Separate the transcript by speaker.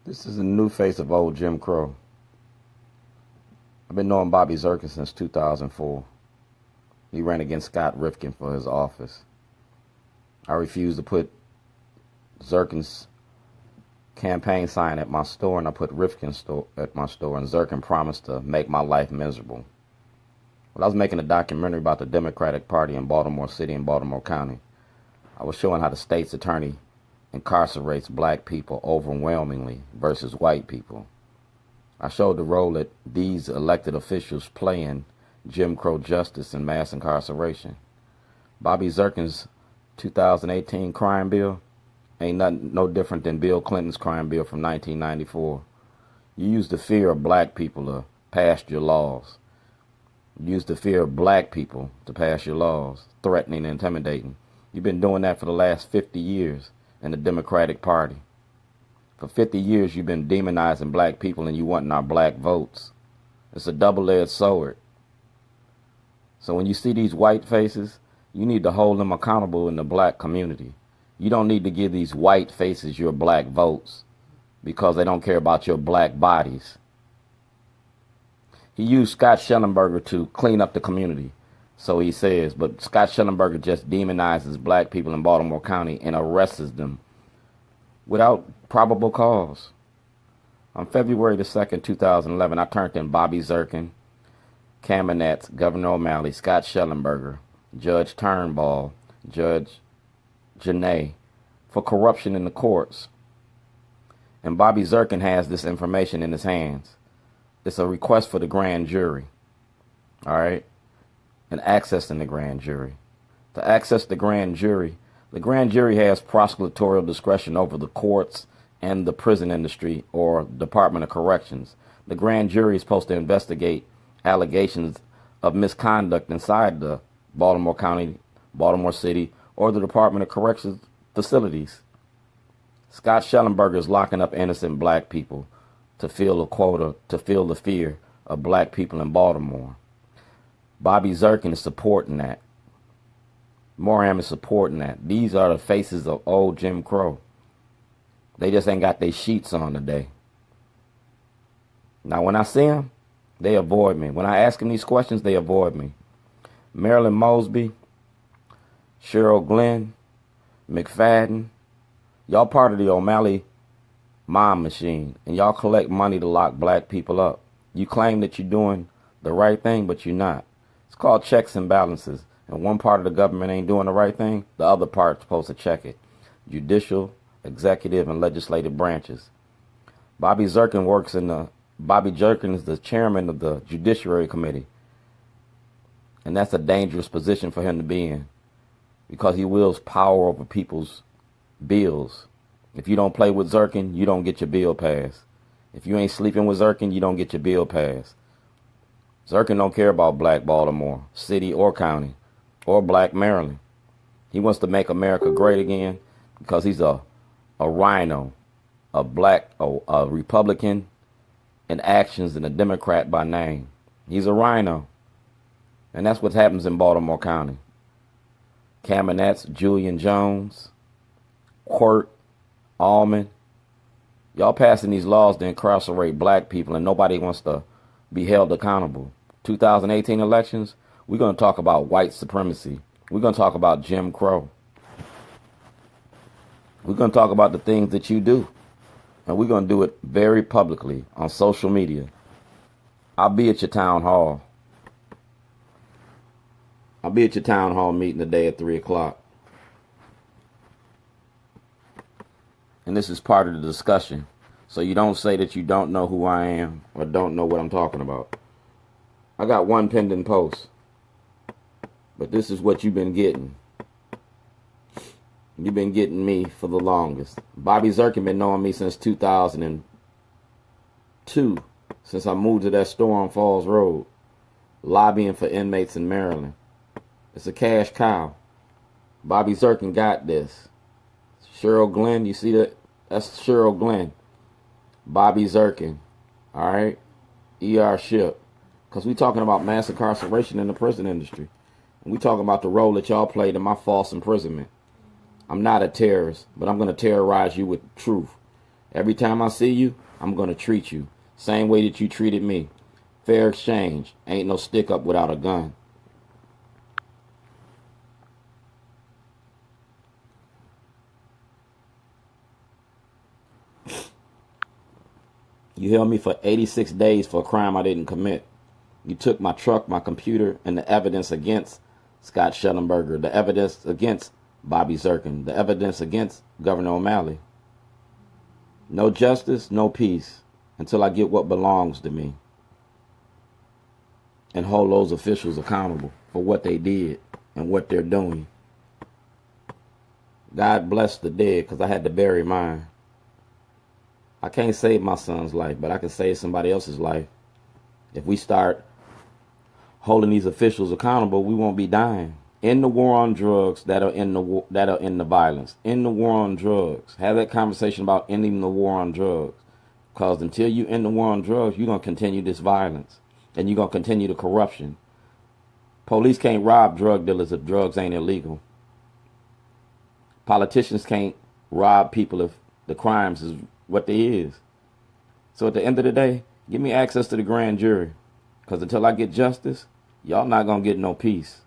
Speaker 1: This is a new face of old Jim Crow. I've been knowing Bobby Zirkin since 2004. He ran against Scott Rifkin for his office. I refused to put Zirkin's campaign sign at my store, and I put Rifkin's store at my store, and Zirkin promised to make my life miserable. Well, I was making a documentary about the Democratic Party in Baltimore City and Baltimore County. I was showing how the state's attorney incarcerates black people overwhelmingly versus white people. I showed the role that these elected officials play in Jim Crow justice and mass incarceration. Bobby Zirkin's 2018 crime bill ain't no different than Bill Clinton's crime bill from 1994. You use the fear of black people to pass your laws. You use the fear of black people to pass your laws, threatening and intimidating. You've been doing that for the last 50 years in the Democratic Party. For 50 years, you've been demonizing black people and you wanting our black votes. It's a double-edged sword. So when you see these white faces, you need to hold them accountable in the black community. You don't need to give these white faces your black votes because they don't care about your black bodies. He used Scott Shellenberger to clean up the community, so he says, but Scott Shellenberger just demonizes black people in Baltimore County and arrests them without probable cause. On February the 2nd, 2011, I turned in Bobby Zirkin, Kamenetz, Governor O'Malley, Scott Shellenberger, Judge Turnbull, Judge Janae for corruption in the courts. And Bobby Zirkin has this information in his hands. It's a request for the grand jury. All right? And accessing the grand jury. To access the grand jury has prosecutorial discretion over the courts and the prison industry or Department of Corrections. The grand jury is supposed to investigate allegations of misconduct inside the Baltimore County, Baltimore City, or the Department of Corrections facilities. Scott Shellenberger is locking up innocent black people to fill a quota, to fill the fear of black people in Baltimore. Bobby Zirkin is supporting that. Moram is supporting that. These are the faces of old Jim Crow. They just ain't got their sheets on today. Now, when I see them, they avoid me. When I ask them these questions, they avoid me. Marilyn Mosby, Cheryl Glenn, McFadden, y'all part of the O'Malley mob machine, and y'all collect money to lock black people up. You claim that you're doing the right thing, but you're not. It's called checks and balances. And one part of the government ain't doing the right thing, the other part's supposed to check it. Judicial, executive, and legislative branches. Bobby Zirkin is the chairman of the Judiciary Committee. And that's a dangerous position for him to be in because he wields power over people's bills. If you don't play with Zirkin, you don't get your bill passed. If you ain't sleeping with Zirkin, you don't get your bill passed. Zirkin don't care about black Baltimore, city or county, or black Maryland. He wants to make America great again because he's a rhino, a Republican in actions and a Democrat by name. He's a rhino. And that's what happens in Baltimore County. Kamenetz, Julian Jones, Quirt, Allman. Y'all passing these laws to incarcerate black people and nobody wants to be held accountable. 2018 elections, we're going to talk about white supremacy. We're going to talk about Jim Crow. We're going to talk about the things that you do. And we're going to do it very publicly on social media. I'll be at your town hall. I'll be at your town hall meeting today at 3 o'clock. And this is part of the discussion. So you don't say that you don't know who I am or don't know what I'm talking about. I got one pending post. But this is what you've been getting. You've been getting me for the longest. Bobby Zirkin been knowing me since 2002. Since I moved to that store on Falls Road. Lobbying for inmates in Maryland. It's a cash cow. Bobby Zirkin got this. Cheryl Glenn, you see that? That's Cheryl Glenn. Bobby Zirkin. Alright? ER Ship. Because we talking about mass incarceration in the prison industry. And we talking about the role that y'all played in my false imprisonment. I'm not a terrorist, but I'm going to terrorize you with truth. Every time I see you, I'm going to treat you same way that you treated me. Fair exchange. Ain't no stick up without a gun. You held me for 86 days for a crime I didn't commit. You took my truck, my computer, and the evidence against Scott Shellenberger, the evidence against Bobby Zirkin, the evidence against Governor O'Malley. No justice, no peace, until I get what belongs to me. And hold those officials accountable for what they did and what they're doing. God bless the dead, because I had to bury mine. I can't save my son's life, but I can save somebody else's life. If we start holding these officials accountable, we won't be dying. In the war on drugs, that are in the violence. In the war on drugs. Have that conversation about ending the war on drugs. Because until you end the war on drugs, you're going to continue this violence. And you're going to continue the corruption. Police can't rob drug dealers if drugs ain't illegal. Politicians can't rob people if the crimes is what they is. So at the end of the day, give me access to the grand jury. Because until I get justice, y'all not going to get no peace.